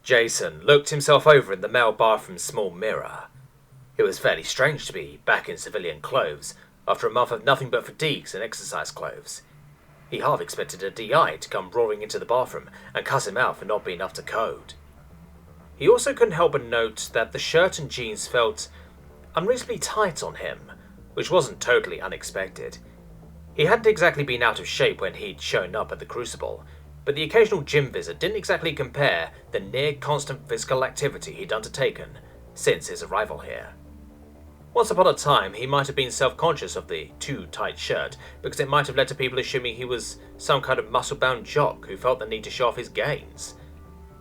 Jason looked himself over in the male bathroom's small mirror. It was fairly strange to be back in civilian clothes after a month of nothing but fatigues and exercise clothes. He half expected a DI to come roaring into the bathroom and cuss him out for not being up to code. He also couldn't help but note that the shirt and jeans felt unreasonably tight on him, which wasn't totally unexpected. He hadn't exactly been out of shape when he'd shown up at the Crucible, but the occasional gym visit didn't exactly compare the near-constant physical activity he'd undertaken since his arrival here. Once upon a time, he might have been self-conscious of the too-tight shirt because it might have led to people assuming he was some kind of muscle-bound jock who felt the need to show off his gains.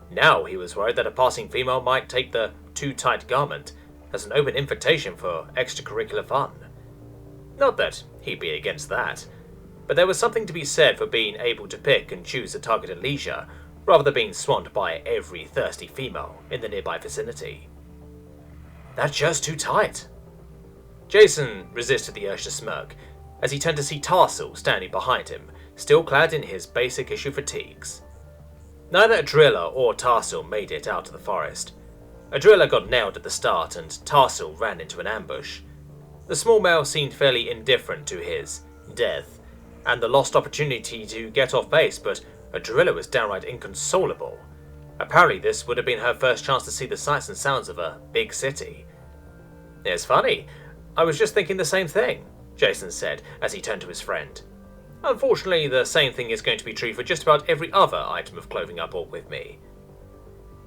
Now he was worried that a passing female might take the too-tight garment as an open invitation for extracurricular fun. Not that he'd be against that, but there was something to be said for being able to pick and choose a target at leisure, rather than being swamped by every thirsty female in the nearby vicinity. That shirt's too tight. Jason resisted the urge to smirk, as he turned to see Tarsal standing behind him, still clad in his basic issue fatigues. Neither a driller or Tarsal made it out of the forest. A driller got nailed at the start, and Tarsal ran into an ambush. The small male seemed fairly indifferent to his death, and the lost opportunity to get off base, but a driller was downright inconsolable. Apparently this would have been her first chance to see the sights and sounds of a big city. It's funny, I was just thinking the same thing, Jason said as he turned to his friend. Unfortunately, the same thing is going to be true for just about every other item of clothing I bought with me.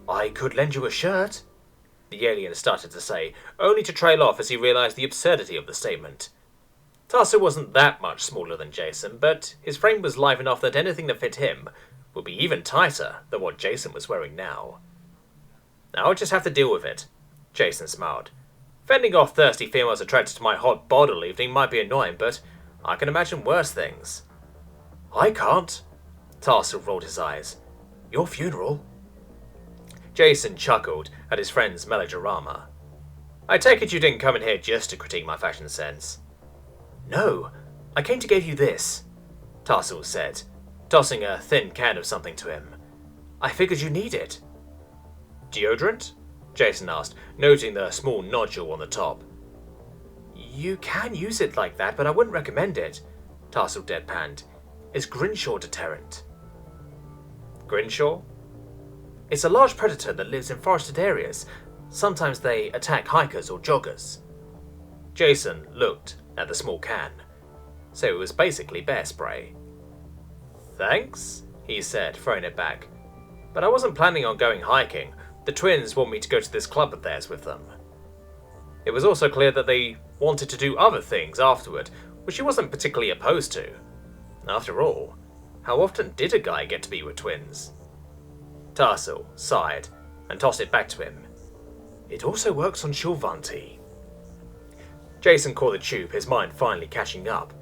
I could lend you a shirt, the alien started to say, only to trail off as he realized the absurdity of the statement. Tarsal wasn't that much smaller than Jason, but his frame was live enough that anything that fit him would be even tighter than what Jason was wearing now. I'll just have to deal with it, Jason smiled. Fending off thirsty females attracted to my hot bottle evening might be annoying, but I can imagine worse things. I can't. Tarsal rolled his eyes. Your funeral? Jason chuckled at his friend's melodrama. I take it you didn't come in here just to critique my fashion sense. No, I came to give you this, Tarsal said, tossing a thin can of something to him. I figured you need it. Deodorant? Jason asked, noting the small nodule on the top. You can use it like that, but I wouldn't recommend it, Tarsal deadpanned. It's Grinshaw deterrent. Grinshaw? It's a large predator that lives in forested areas. Sometimes they attack hikers or joggers. Jason looked at the small can. So it was basically bear spray. Thanks, he said, throwing it back. But I wasn't planning on going hiking. The twins want me to go to this club of theirs with them. It was also clear that they wanted to do other things afterward, which he wasn't particularly opposed to. After all, how often did a guy get to be with twins? Tarsal sighed and tossed it back to him. It also works on Shulvanti. Jason caught the tube, his mind finally catching up.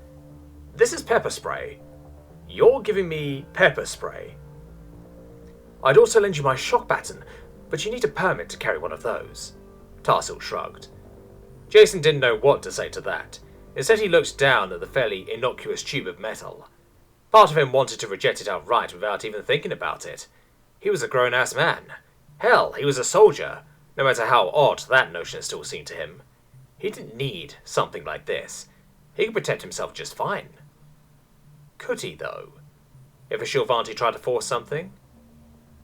This is pepper spray. You're giving me pepper spray. I'd also lend you my shock baton, but you need a permit to carry one of those. Tarsal shrugged. Jason didn't know what to say to that. Instead he looked down at the fairly innocuous tube of metal. Part of him wanted to reject it outright without even thinking about it. He was a grown-ass man. Hell, he was a soldier, no matter how odd that notion still seemed to him. He didn't need something like this. He could protect himself just fine. Could he, though? If a Shulvanti tried to force something?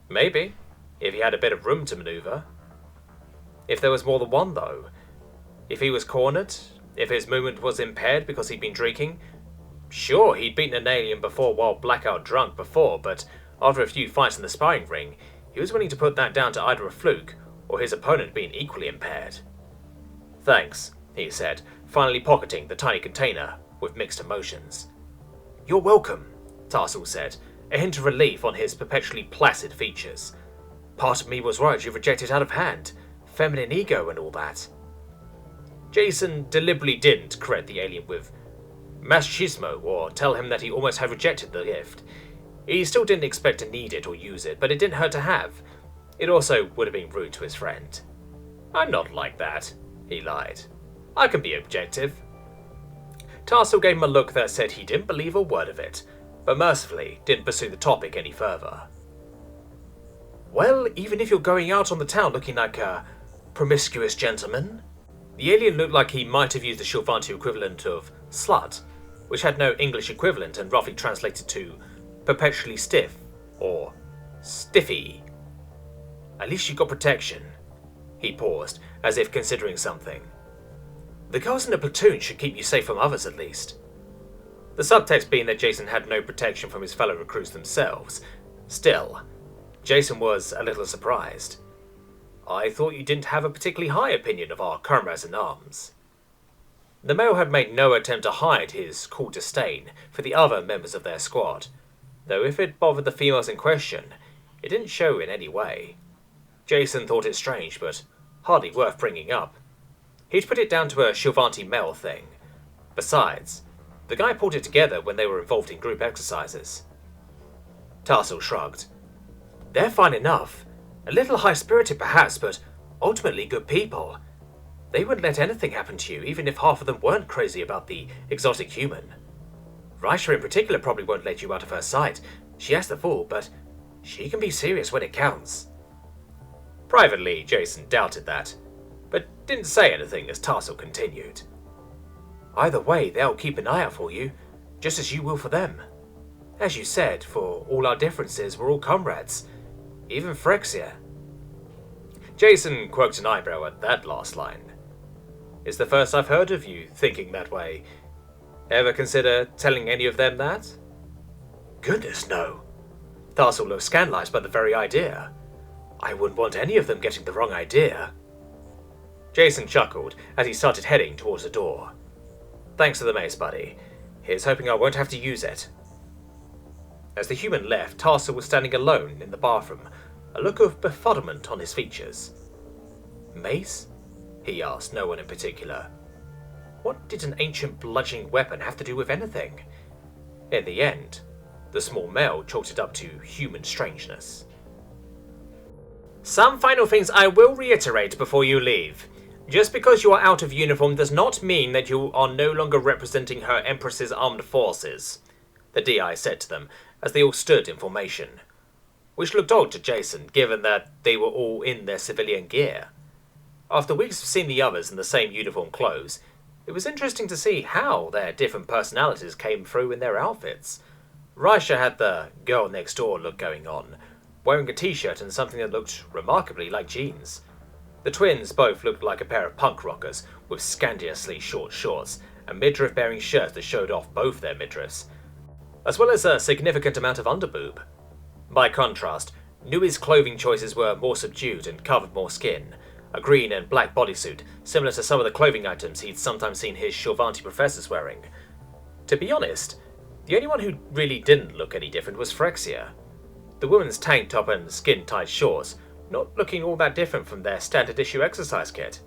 Maybe, if he had a bit of room to maneuver. If there was more than one, though. If he was cornered, if his movement was impaired because he'd been drinking. Sure, he'd beaten an alien before while blackout drunk before, but after a few fights in the sparring ring, he was willing to put that down to either a fluke or his opponent being equally impaired. Thanks, he said, finally pocketing the tiny container with mixed emotions. You're welcome, Tarsal said, a hint of relief on his perpetually placid features. Part of me was worried you rejected out of hand, feminine ego and all that. Jason deliberately didn't correct the alien with machismo or tell him that he almost had rejected the gift. He still didn't expect to need it or use it, but it didn't hurt to have. It also would have been rude to his friend. I'm not like that, he lied. I can be objective. Tarsal gave him a look that said he didn't believe a word of it, but mercifully didn't pursue the topic any further. Well, even if you're going out on the town looking like a promiscuous gentleman. The alien looked like he might have used the Shilvanti equivalent of slut, which had no English equivalent and roughly translated to perpetually stiff or stiffy. At least you got protection. He paused, as if considering something. The girls in the platoon should keep you safe from others at least. The subtext being that Jason had no protection from his fellow recruits themselves. Still, Jason was a little surprised. I thought you didn't have a particularly high opinion of our comrades in arms. The male had made no attempt to hide his cool disdain for the other members of their squad, though if it bothered the females in question, it didn't show in any way. Jason thought it strange, but hardly worth bringing up. He'd put it down to a Shilvanti male thing. Besides, the guy pulled it together when they were involved in group exercises. Tarsal shrugged. They're fine enough. A little high-spirited perhaps, but ultimately good people. They wouldn't let anything happen to you, even if half of them weren't crazy about the exotic human. Raisha in particular probably won't let you out of her sight. She has the fool, but she can be serious when it counts. Privately, Jason doubted that, but didn't say anything as Tarsal continued. Either way, they'll keep an eye out for you, just as you will for them. As you said, for all our differences, we're all comrades. Even Phyrexia. Jason quirked an eyebrow at that last line. It's the first I've heard of you thinking that way. Ever consider telling any of them that? Goodness, no. Tarsal looked scandalized by the very idea. I wouldn't want any of them getting the wrong idea. Jason chuckled as he started heading towards the door. Thanks for the mace, buddy. Here's hoping I won't have to use it. As the human left, Tarsal was standing alone in the bathroom, a look of befuddlement on his features. Mace? He asked no one in particular. What did an ancient bludgeoning weapon have to do with anything? In the end, the small male chalked it up to human strangeness. Some final things I will reiterate before you leave. Just because you are out of uniform does not mean that you are no longer representing Her Empress's armed forces, the DI said to them as they all stood in formation, which looked odd to Jason given that they were all in their civilian gear. After weeks of seeing the others in the same uniform clothes, it was interesting to see how their different personalities came through in their outfits. Raisha had the girl next door look going on, wearing a t-shirt and something that looked remarkably like jeans. The twins both looked like a pair of punk rockers with scandalously short shorts and midriff-bearing shirts that showed off both their midriffs, as well as a significant amount of underboob. By contrast, Nui's clothing choices were more subdued and covered more skin, a green and black bodysuit, similar to some of the clothing items he'd sometimes seen his Shilvanti professors wearing. To be honest, the only one who really didn't look any different was Phyrexia. The woman's tank top and skin-tight shorts not looking all that different from their standard-issue exercise kit.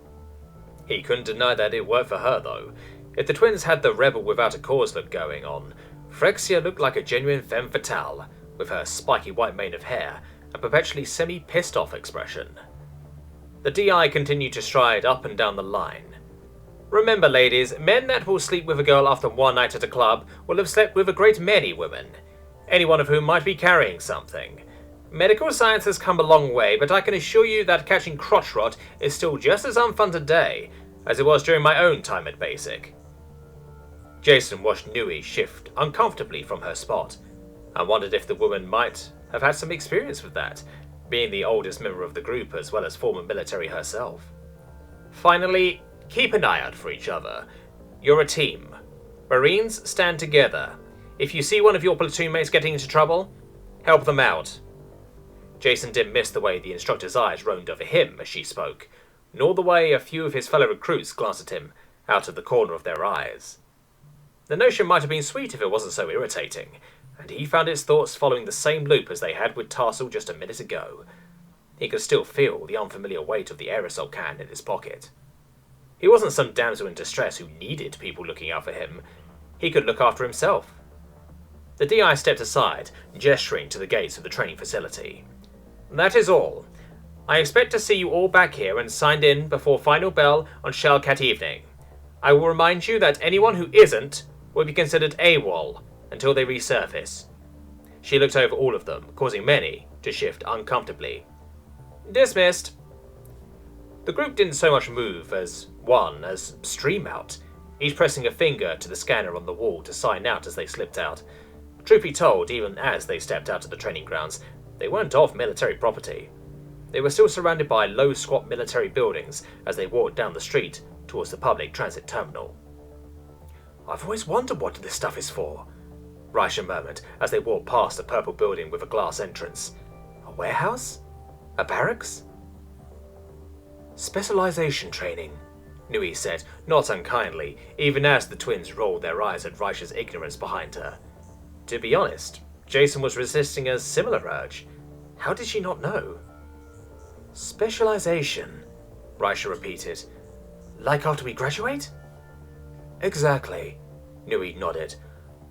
He couldn't deny that it worked for her, though. If the twins had the rebel without a cause look going on, Phyrexia looked like a genuine femme fatale, with her spiky white mane of hair and perpetually semi-pissed-off expression. The DI continued to stride up and down the line. Remember, ladies, men that will sleep with a girl after one night at a club will have slept with a great many women, any one of whom might be carrying something. Medical science has come a long way, but I can assure you that catching crotch rot is still just as unfun today as it was during my own time at Basic. Jason watched Nui shift uncomfortably from her spot, and wondered if the woman might have had some experience with that, being the oldest member of the group as well as former military herself. Finally, keep an eye out for each other. You're a team. Marines stand together. If you see one of your platoon mates getting into trouble, help them out. Jason didn't miss the way the instructor's eyes roamed over him as she spoke, nor the way a few of his fellow recruits glanced at him out of the corner of their eyes. The notion might have been sweet if it wasn't so irritating, and he found his thoughts following the same loop as they had with Tarsal just a minute ago. He could still feel the unfamiliar weight of the aerosol can in his pocket. He wasn't some damsel in distress who needed people looking out for him. He could look after himself. The DI stepped aside, gesturing to the gates of the training facility. That is all. I expect to see you all back here and signed in before final bell on Shellcat evening. I will remind you that anyone who isn't will be considered AWOL until they resurface. She looked over all of them, causing many to shift uncomfortably Dismissed. The group didn't so much move as stream out, each pressing a finger to the scanner on the wall to sign out as they slipped out. Truth be told, even as they stepped out of the training grounds, they weren't off military property. They were still surrounded by low squat military buildings as they walked down the street towards the public transit terminal. "I've always wondered what this stuff is for," Raisha murmured as they walked past a purple building with a glass entrance. "A warehouse? A barracks?" "Specialization training," Nui said, not unkindly, even as the twins rolled their eyes at Raisha's ignorance behind her. To be honest, Jason was resisting a similar urge. How did she not know? "Specialization," Raisha repeated. "Like after we graduate?" "Exactly," Nui nodded.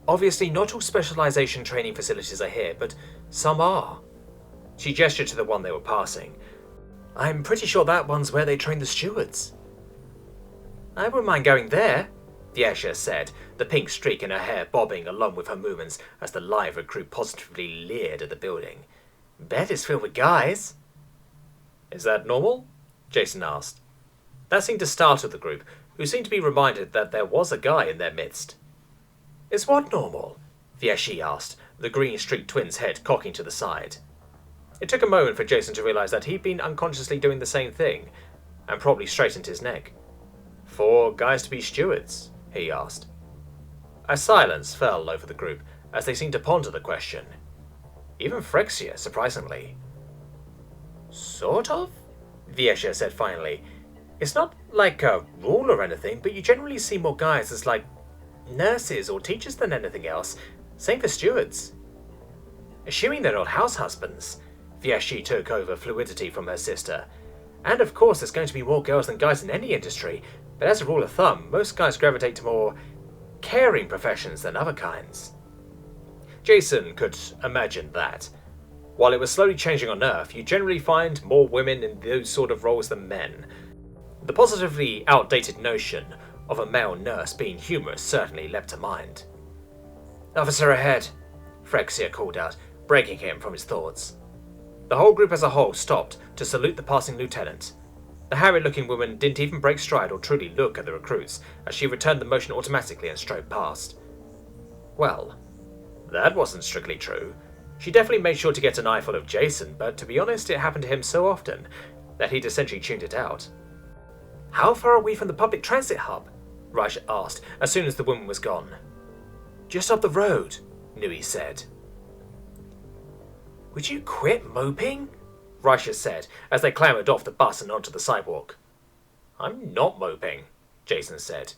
"Obviously not all specialization training facilities are here, but some are." She gestured to the one they were passing. "I'm pretty sure that one's where they train the stewards." "I wouldn't mind going there," Viesha said, the pink streak in her hair bobbing along with her movements as the live recruit positively leered at the building. "Bet it's filled with guys." "Is that normal?" Jason asked. That seemed to startle the group, who seemed to be reminded that there was a guy in their midst. "Is what normal?" Vieshi asked, the green-streaked twin's head cocking to the side. It took a moment for Jason to realize that he'd been unconsciously doing the same thing, and probably straightened his neck. "For guys to be stewards?" he asked. A silence fell over the group as they seemed to ponder the question. Even Phryxia, surprisingly. "Sort of?" Viesha said finally. "It's not like a rule or anything, but you generally see more guys as like nurses or teachers than anything else. Same for stewards." "Assuming they're not house husbands," Vieshi took over fluidity from her sister. "And of course there's going to be more girls than guys in any industry, but as a rule of thumb, most guys gravitate to more caring professions than other kinds." Jason could imagine that. While it was slowly changing on Earth, you generally find more women in those sort of roles than men. The positively outdated notion of a male nurse being humorous certainly leapt to mind. "Officer ahead," Phryxia called out, breaking him from his thoughts. The whole group as a whole stopped to salute the passing lieutenant. The harried-looking woman didn't even break stride or truly look at the recruits as she returned the motion automatically and strode past. Well, that wasn't strictly true. She definitely made sure to get an eyeful of Jason, but to be honest, it happened to him so often that he'd essentially tuned it out. "How far are we from the public transit hub?" Raisha asked as soon as the woman was gone. "Just up the road," Nui said. "Would you quit moping?" Raisha said as they clambered off the bus and onto the sidewalk. "I'm not moping," Jason said.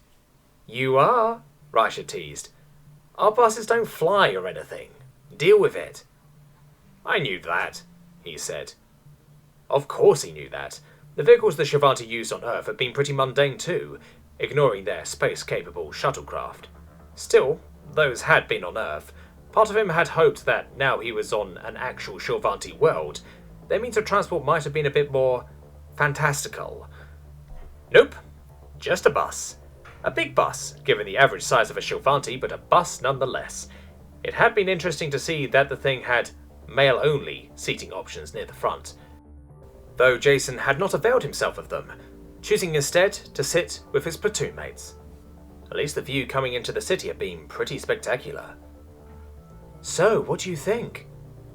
"You are," Raisha teased. "Our buses don't fly or anything. Deal with it." "I knew that," he said. Of course he knew that. The vehicles the Shivanti used on Earth had been pretty mundane too, ignoring their space-capable shuttlecraft. Still, those had been on Earth. Part of him had hoped that now he was on an actual Shivanti world, their means of transport might have been a bit more fantastical. Nope, just a bus. A big bus, given the average size of a Shivanti, but a bus nonetheless. It had been interesting to see that the thing had male-only seating options near the front, though Jason had not availed himself of them, choosing instead to sit with his platoon mates. At least the view coming into the city had been pretty spectacular. "So, what do you think?"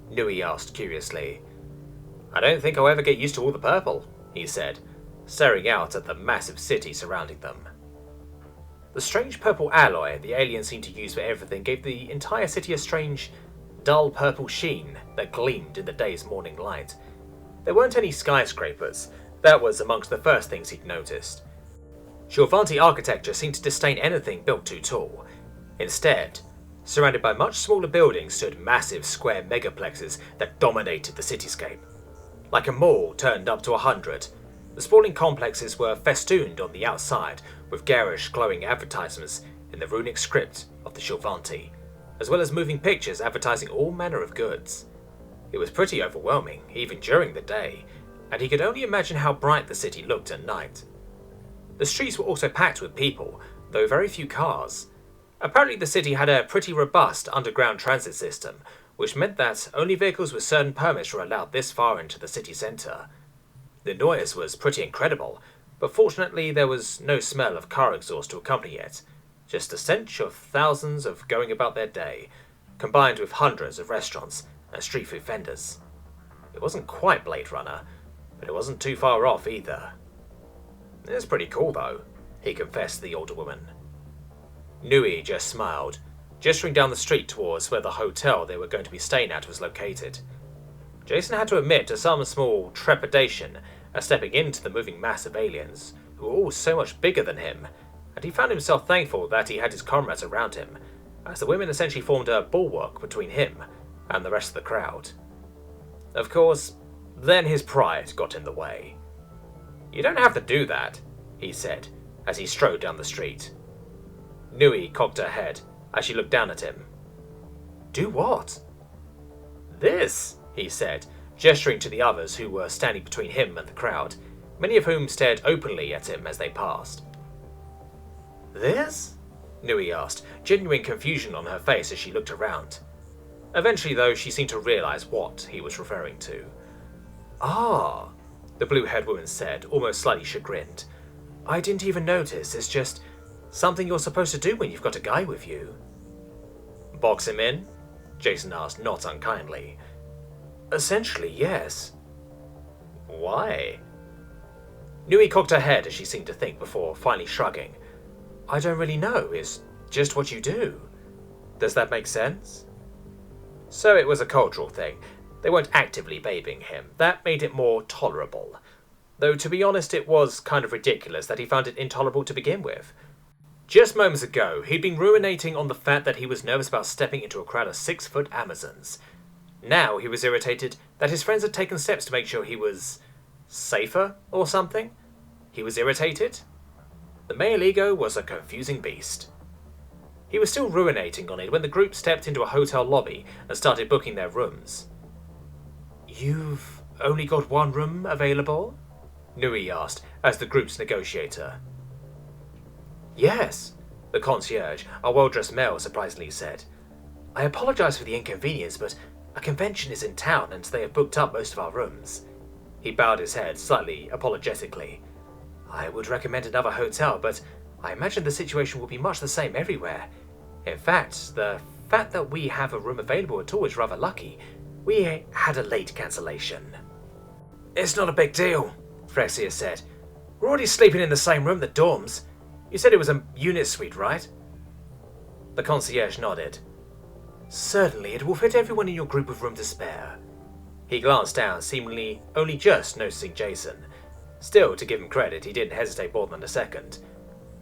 Nui asked curiously. "I don't think I'll ever get used to all the purple," he said, staring out at the massive city surrounding them. The strange purple alloy the aliens seemed to use for everything gave the entire city a strange, dull purple sheen that gleamed in the day's morning light. There weren't any skyscrapers. That was amongst the first things he'd noticed. Shivanti architecture seemed to disdain anything built too tall. Instead, surrounded by much smaller buildings stood massive square megaplexes that dominated the cityscape. Like a mall turned up to 100, the sprawling complexes were festooned on the outside with garish glowing advertisements in the runic script of the Shivanti, as well as moving pictures advertising all manner of goods. It was pretty overwhelming, even during the day, and he could only imagine how bright the city looked at night. The streets were also packed with people, though very few cars. Apparently the city had a pretty robust underground transit system, which meant that only vehicles with certain permits were allowed this far into the city centre. The noise was pretty incredible, but fortunately there was no smell of car exhaust to accompany it, just the stench of thousands of going about their day, combined with hundreds of restaurants and street food vendors. It wasn't quite Blade Runner, but it wasn't too far off either. "It's pretty cool though," he confessed to the older woman. Nui just smiled, gesturing down the street towards where the hotel they were going to be staying at was located. Jason had to admit to some small trepidation at stepping into the moving mass of aliens, who were all so much bigger than him, and he found himself thankful that he had his comrades around him, as the women essentially formed a bulwark between him and the rest of the crowd. Of course, then his pride got in the way. "You don't have to do that," he said, as he strode down the street. Nui cocked her head as she looked down at him. "Do what?" "This," he said, gesturing to the others who were standing between him and the crowd, many of whom stared openly at him as they passed. "This?" Nui asked, genuine confusion on her face as she looked around. Eventually, though, she seemed to realize what he was referring to. "Ah," the blue-haired woman said, almost slightly chagrined. "I didn't even notice. It's just something you're supposed to do when you've got a guy with you." "Box him in?" Jason asked, not unkindly. "Essentially, yes." "Why?" Nui cocked her head as she seemed to think before finally shrugging. "I don't really know. It's just what you do. Does that make sense?" So it was a cultural thing. They weren't actively babying him. That made it more tolerable. Though, to be honest, it was kind of ridiculous that he found it intolerable to begin with. Just moments ago, he'd been ruminating on the fact that he was nervous about stepping into a crowd of 6-foot Amazons. Now he was irritated that his friends had taken steps to make sure he was safer or something. He was irritated. The male ego was a confusing beast. He was still ruminating on it when the group stepped into a hotel lobby and started booking their rooms. "You've only got one room available?" Nui asked as the group's negotiator. "Yes," the concierge, a well-dressed male, surprisingly said. "I apologize for the inconvenience, but a convention is in town and they have booked up most of our rooms." He bowed his head slightly apologetically. "I would recommend another hotel, but I imagine the situation will be much the same everywhere. In fact, the fact that we have a room available at all is rather lucky. We had a late cancellation." "It's not a big deal," Frexia said. "We're already sleeping in the same room, the dorms. You said it was a unit suite, right?" The concierge nodded. "Certainly, it will fit everyone in your group with room to spare." He glanced down, seemingly only just noticing Jason. Still, to give him credit, he didn't hesitate more than a second.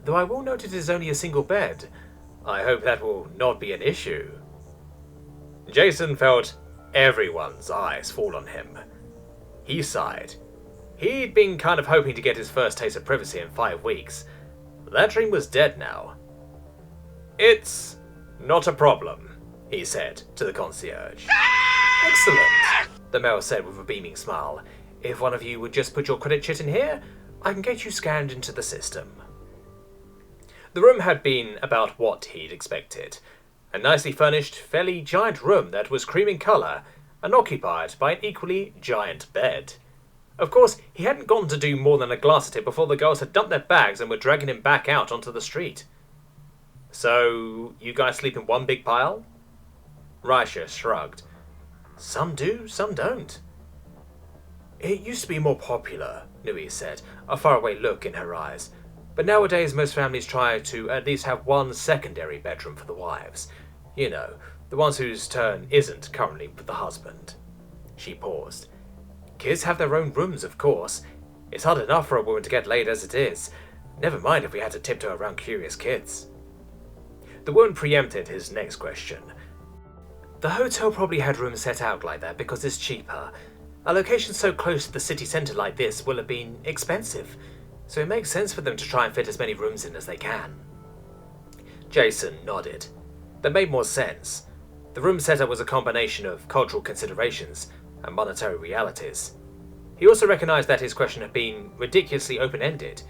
"Though I will note it is only a single bed. I hope that will not be an issue." Jason felt everyone's eyes fall on him. He sighed. He'd been kind of hoping to get his first taste of privacy in 5 weeks. That dream was dead now. "It's not a problem," he said to the concierge. "Excellent," the male said with a beaming smile. "If one of you would just put your credit chit in here, I can get you scanned into the system." The room had been about what he'd expected. A nicely furnished, fairly giant room that was cream in colour and occupied by an equally giant bed. Of course, he hadn't gone to do more than a glance at it before the girls had dumped their bags and were dragging him back out onto the street. "So, you guys sleep in one big pile?" Raisha shrugged. "Some do, some don't." "It used to be more popular," Nui said, a faraway look in her eyes. "But nowadays most families try to at least have one secondary bedroom for the wives. You know, the ones whose turn isn't currently with the husband." She paused. "Kids have their own rooms, of course. It's hard enough for a woman to get laid as it is. Never mind if we had to tiptoe around curious kids." The woman preempted his next question. "The hotel probably had rooms set out like that because it's cheaper. A location so close to the city centre like this will have been expensive, so it makes sense for them to try and fit as many rooms in as they can." Jason nodded. That made more sense. The room setup was a combination of cultural considerations and monetary realities. He also recognized that his question had been ridiculously open-ended.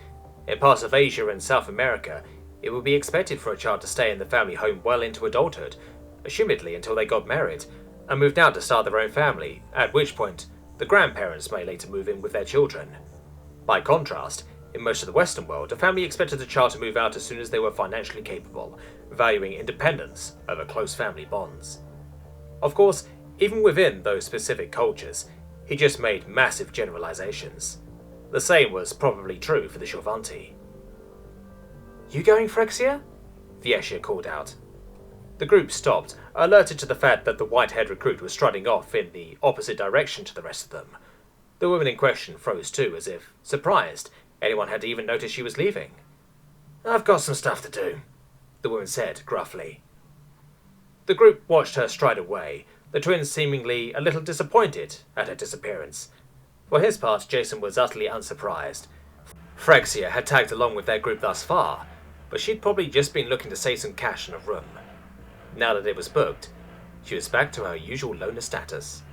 In parts of Asia and South America, it would be expected for a child to stay in the family home well into adulthood, assumedly until they got married, and moved out to start their own family, at which point The grandparents may later move in with their children. By contrast, in most of the Western world, a family expected a child to move out as soon as they were financially capable, valuing independence over close family bonds. Of course, even within those specific cultures, he just made massive generalizations. The same was probably true for the Shorvanti. "You going, Phryxia?" Viescia called out. The group stopped, alerted to the fact that the white-haired recruit was strutting off in the opposite direction to the rest of them. The woman in question froze too, as if surprised anyone had even noticed she was leaving. "I've got some stuff to do," the woman said gruffly. The group watched her stride away, the twins seemingly a little disappointed at her disappearance. For his part, Jason was utterly unsurprised. Phryxia had tagged along with their group thus far, but she'd probably just been looking to save some cash in a room. Now that it was booked, she was back to her usual loner status.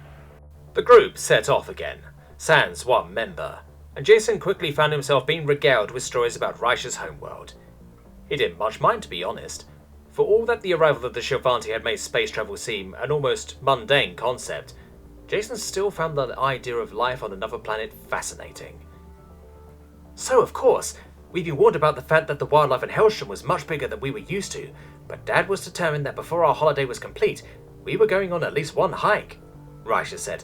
The group set off again, sans one member, and Jason quickly found himself being regaled with stories about Reisha's homeworld. He didn't much mind, to be honest. For all that the arrival of the Shorvanti had made space travel seem an almost mundane concept, Jason still found the idea of life on another planet fascinating. "So, of course, we'd been warned about the fact that the wildlife in Helstrom was much bigger than we were used to, but Dad was determined that before our holiday was complete, we were going on at least one hike," Reisha said,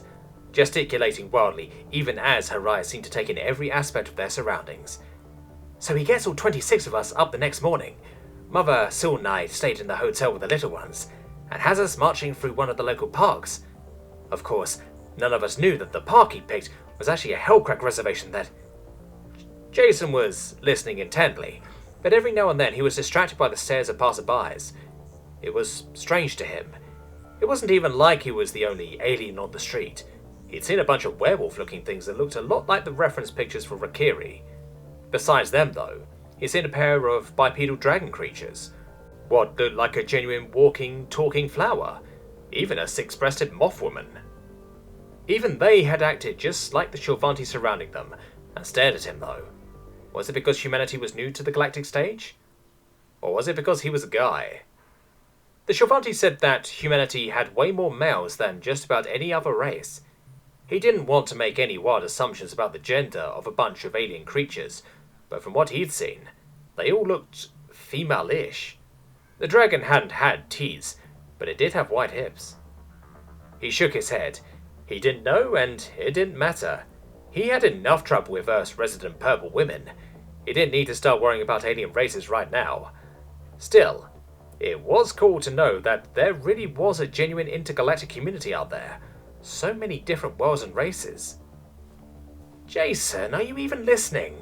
gesticulating wildly even as her eyes seemed to take in every aspect of their surroundings. "So he gets all 26 of us up the next morning. Mother Sil and I stayed in the hotel with the little ones, and has us marching through one of the local parks. Of course, none of us knew that the park he picked was actually a hellcrack reservation that..." Jason was listening intently, but every now and then he was distracted by the stares of passerbys. It was strange to him. It wasn't even like he was the only alien on the street. He'd seen a bunch of werewolf-looking things that looked a lot like the reference pictures for Rakiri. Besides them, though, he'd seen a pair of bipedal dragon creatures, what looked like a genuine walking, talking flower, even a six-breasted moth woman. Even they had acted just like the Shorvanti surrounding them, and stared at him, though. Was it because humanity was new to the galactic stage? Or was it because he was a guy? The Shorvanti said that humanity had way more males than just about any other race. He didn't want to make any wild assumptions about the gender of a bunch of alien creatures, but from what he'd seen, they all looked female-ish. The dragon hadn't had teeth, but it did have white hips. He shook his head. He didn't know, and it didn't matter. He had enough trouble with Earth's resident purple women. He didn't need to start worrying about alien races right now. Still, it was cool to know that there really was a genuine intergalactic community out there. So many different worlds and races. "Jason, are you even listening?"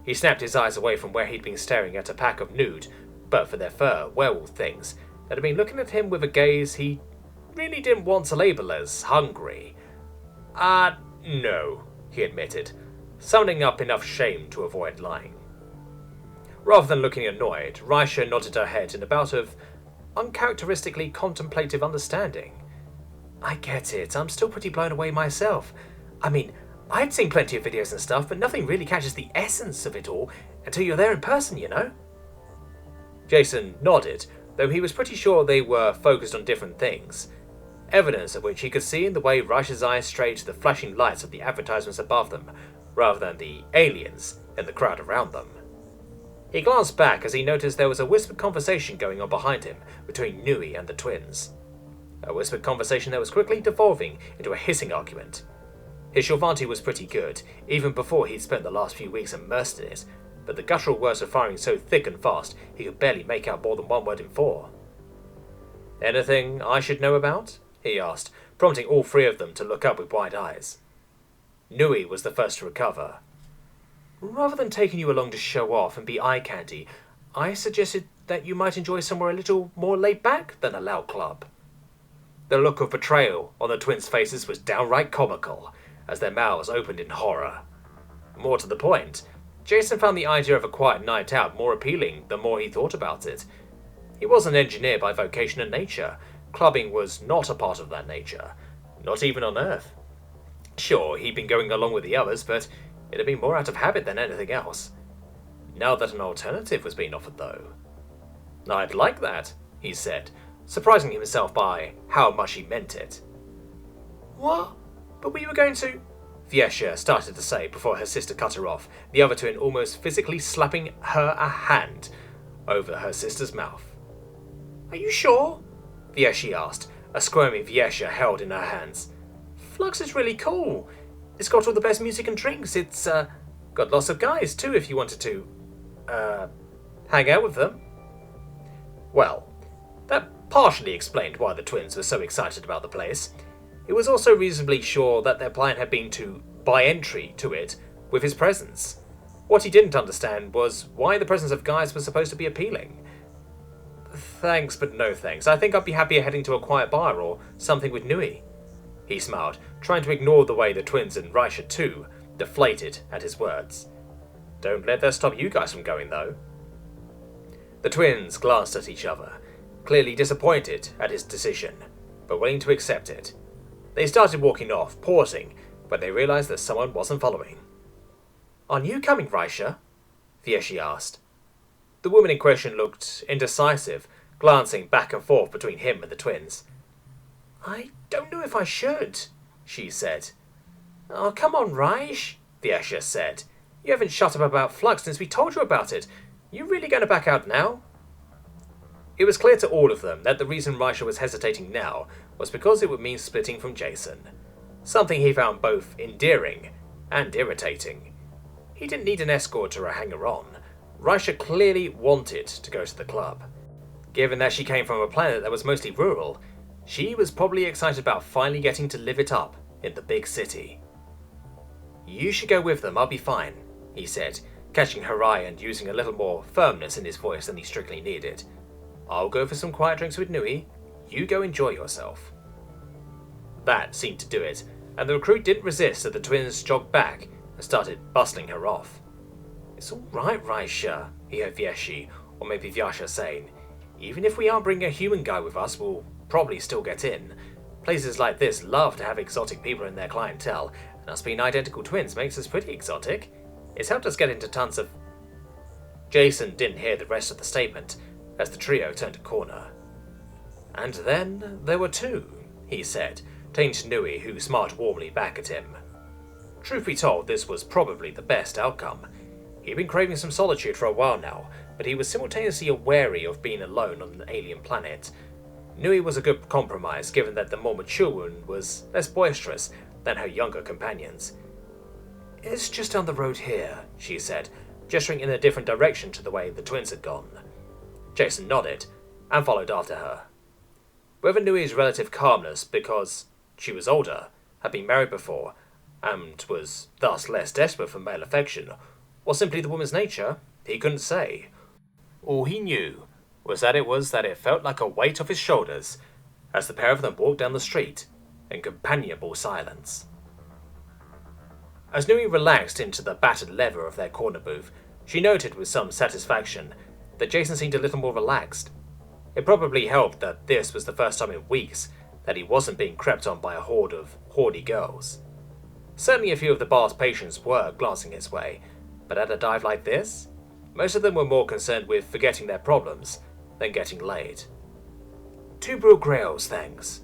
He snapped his eyes away from where he'd been staring at a pack of nude, but for their fur, werewolf things, that had been looking at him with a gaze he really didn't want to label as hungry. No, he admitted, summoning up enough shame to avoid lying. Rather than looking annoyed, Reisha nodded her head in a bout of uncharacteristically contemplative understanding. "I get it, I'm still pretty blown away myself. I mean, I'd seen plenty of videos and stuff, but nothing really catches the essence of it all until you're there in person, you know?" Jason nodded, though he was pretty sure they were focused on different things, evidence of which he could see in the way Reisha's eyes strayed to the flashing lights of the advertisements above them, rather than the aliens in the crowd around them. He glanced back as he noticed there was a whispered conversation going on behind him between Nui and the twins. A whispered conversation that was quickly devolving into a hissing argument. His Shorvanti was pretty good, even before he'd spent the last few weeks immersed in it, but the guttural words were firing so thick and fast he could barely make out more than one word in four. "Anything I should know about?" he asked, prompting all three of them to look up with wide eyes. Nui was the first to recover. "Rather than taking you along to show off and be eye candy, I suggested that you might enjoy somewhere a little more laid back than a loud club." The look of betrayal on the twins' faces was downright comical, as their mouths opened in horror. More to the point, Jason found the idea of a quiet night out more appealing the more he thought about it. He was an engineer by vocation and nature. Clubbing was not a part of that nature, not even on Earth. Sure, he'd been going along with the others, but it had been more out of habit than anything else. Now that an alternative was being offered, though. "I'd like that," he said, surprising himself by how much he meant it. "What?" But we were going to... Viesha started to say before her sister cut her off, the other twin almost physically slapping her a hand over her sister's mouth. Are you sure? Viesha asked, a squirmy Viesha held in her hands. Flux is really cool. It's got all the best music and drinks. It's got lots of guys too if you wanted to, hang out with them. Well, that partially explained why the twins were so excited about the place. It was also reasonably sure that their plan had been to buy entry to it with his presence. What he didn't understand was why the presence of guys was supposed to be appealing. Thanks, but no thanks. I think I'd be happier heading to a quiet bar or something with Nui. He smiled, trying to ignore the way the twins and Raisha too deflated at his words. Don't let that stop you guys from going, though. The twins glanced at each other, clearly disappointed at his decision, but willing to accept it. They started walking off, pausing, when they realized that someone wasn't following. Are you coming, Raisha? Viesha asked. The woman in question looked indecisive, glancing back and forth between him and the twins. I don't know if I should, she said. Oh, come on, Raish, Viesha said. You haven't shut up about Flux since we told you about it. You really going to back out now? It was clear to all of them that the reason Raisha was hesitating now was because it would mean splitting from Jason. Something he found both endearing and irritating. He didn't need an escort or a hanger-on. Raisha clearly wanted to go to the club. Given that she came from a planet that was mostly rural, she was probably excited about finally getting to live it up in the big city. You should go with them, I'll be fine, he said, catching her eye and using a little more firmness in his voice than he strictly needed. I'll go for some quiet drinks with Nui. You go enjoy yourself. That seemed to do it, and the recruit didn't resist as the twins jogged back and started bustling her off. It's all right, Raisha, he heard Viesha, or maybe Viasha saying. Even if we aren't bringing a human guy with us, we'll probably still get in. Places like this love to have exotic people in their clientele, and us being identical twins makes us pretty exotic. It's helped us get into tons of... Jason didn't hear the rest of the statement as the trio turned a corner. And then there were two, he said, turning to Nui, who smiled warmly back at him. Truth be told, this was probably the best outcome. He'd been craving some solitude for a while now, but he was simultaneously wary of being alone on an alien planet. Nui was a good compromise, given that the more mature one was less boisterous than her younger companions. It's just down the road here, she said, gesturing in a different direction to the way the twins had gone. Jason nodded, and followed after her. Whether Nui's relative calmness, because she was older, had been married before, and was thus less desperate for male affection, or simply the woman's nature, he couldn't say. All he knew was that it felt like a weight off his shoulders as the pair of them walked down the street in companionable silence. As Nui relaxed into the battered leather of their corner booth, she noted with some satisfaction that Jason seemed a little more relaxed. It probably helped that this was the first time in weeks that he wasn't being crept on by a horde of horny girls. Certainly a few of the bar's patrons were glancing his way, but at a dive like this, most of them were more concerned with forgetting their problems than getting laid. 2 Brew Grails, thanks.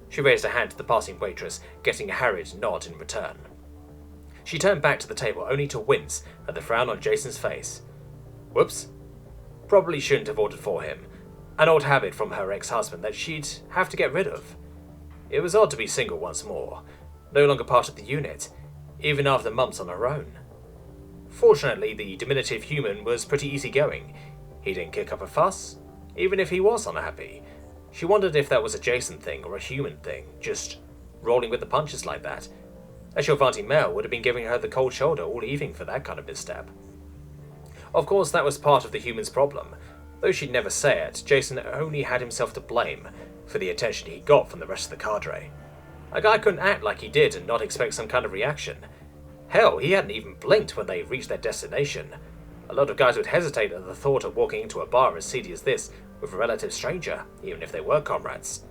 She raised a hand to the passing waitress, getting a hurried nod in return. She turned back to the table only to wince at the frown on Jason's face. Whoops. Probably shouldn't have ordered for him. An old habit from her ex-husband that she'd have to get rid of. It was odd to be single once more, no longer part of the unit, even after months on her own. Fortunately, the diminutive human was pretty easygoing. He didn't kick up a fuss, even if he was unhappy. She wondered if that was a Jason thing or a human thing, just rolling with the punches like that. A Shilvanti male would have been giving her the cold shoulder all evening for that kind of misstep. Of course, that was part of the human's problem. Though she'd never say it, Jason only had himself to blame for the attention he got from the rest of the cadre. A guy couldn't act like he did and not expect some kind of reaction. Hell, he hadn't even blinked when they reached their destination. A lot of guys would hesitate at the thought of walking into a bar as seedy as this with a relative stranger, even if they were comrades.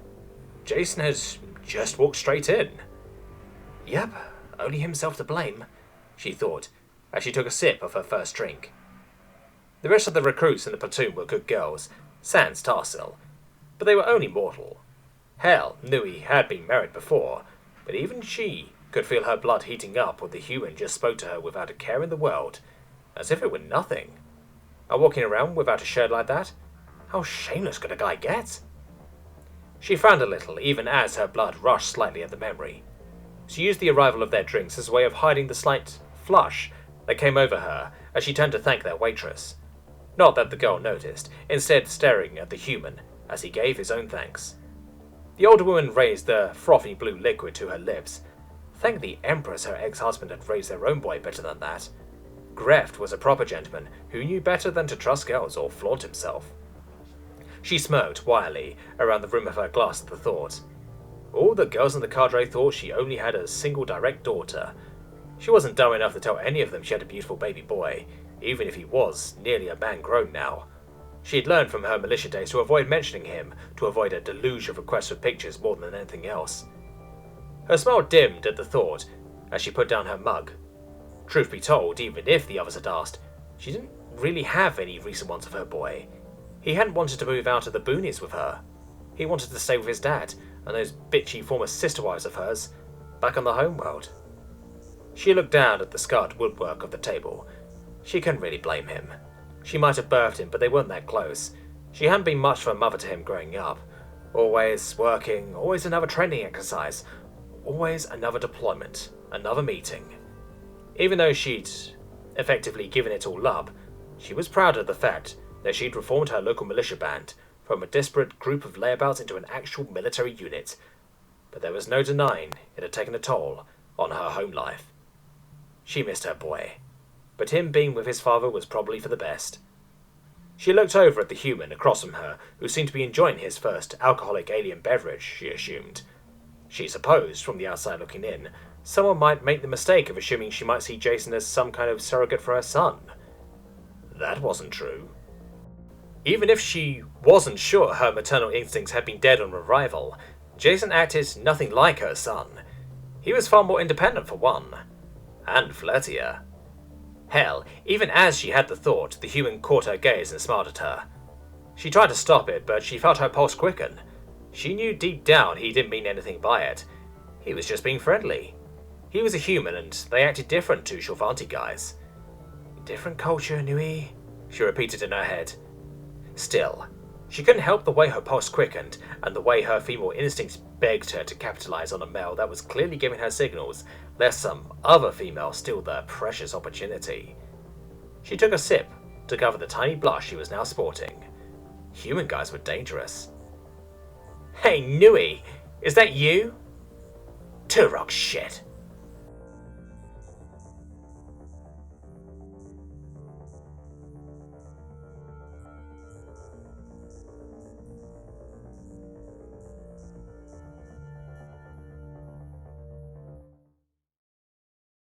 Jason had just walked straight in. Yep, only himself to blame, she thought, as she took a sip of her first drink. The rest of the recruits in the platoon were good girls, sans Tarsil, but they were only mortal. Hell, Nui had been married before, but even she Could feel her blood heating up when the human just spoke to her without a care in the world, as if it were nothing. And walking around without a shirt like that? How shameless could a guy get? She frowned a little, even as her blood rushed slightly at the memory. She used the arrival of their drinks as a way of hiding the slight flush that came over her as she turned to thank their waitress. Not that the girl noticed, instead staring at the human as he gave his own thanks. The older woman raised the frothy blue liquid to her lips. Thank the Empress her ex-husband had raised their own boy better than that. Greft was a proper gentleman who knew better than to trust girls or flaunt himself. She smirked wryly around the rim of her glass at the thought. All the girls in the cadre thought she only had a single direct daughter. She wasn't dumb enough to tell any of them she had a beautiful baby boy, even if he was nearly a man grown now. She had learned from her militia days to avoid mentioning him, to avoid a deluge of requests for pictures more than anything else. Her smile dimmed at the thought as she put down her mug. Truth be told, even if the others had asked, she didn't really have any recent ones of her boy. He hadn't wanted to move out of the boonies with her. He wanted to stay with his dad and those bitchy former sister wives of hers, back on the homeworld. She looked down at the scarred woodwork of the table. She couldn't really blame him. She might have birthed him, but they weren't that close. She hadn't been much of a mother to him growing up. Always working, always another training exercise, always another deployment, another meeting. Even though she'd effectively given it all up, she was proud of the fact that she'd reformed her local militia band from a disparate group of layabouts into an actual military unit. But there was no denying it had taken a toll on her home life. She missed her boy, but him being with his father was probably for the best. She looked over at the human across from her, who seemed to be enjoying his first alcoholic alien beverage, she assumed. She supposed, from the outside looking in, someone might make the mistake of assuming she might see Jason as some kind of surrogate for her son. That wasn't true. Even if she wasn't sure her maternal instincts had been dead on arrival, Jason acted nothing like her son. He was far more independent for one, and flirtier. Hell, even as she had the thought, the human caught her gaze and smiled at her. She tried to stop it, but she felt her pulse quicken. She knew deep down he didn't mean anything by it. He was just being friendly. He was a human, and they acted different to Shorvanti guys. Different culture, Nui, she repeated in her head. Still, she couldn't help the way her pulse quickened, and the way her female instincts begged her to capitalize on a male that was clearly giving her signals, lest some other female steal their precious opportunity. She took a sip to cover the tiny blush she was now sporting. Human guys were dangerous. Hey, Nui, is that you? Turok shit.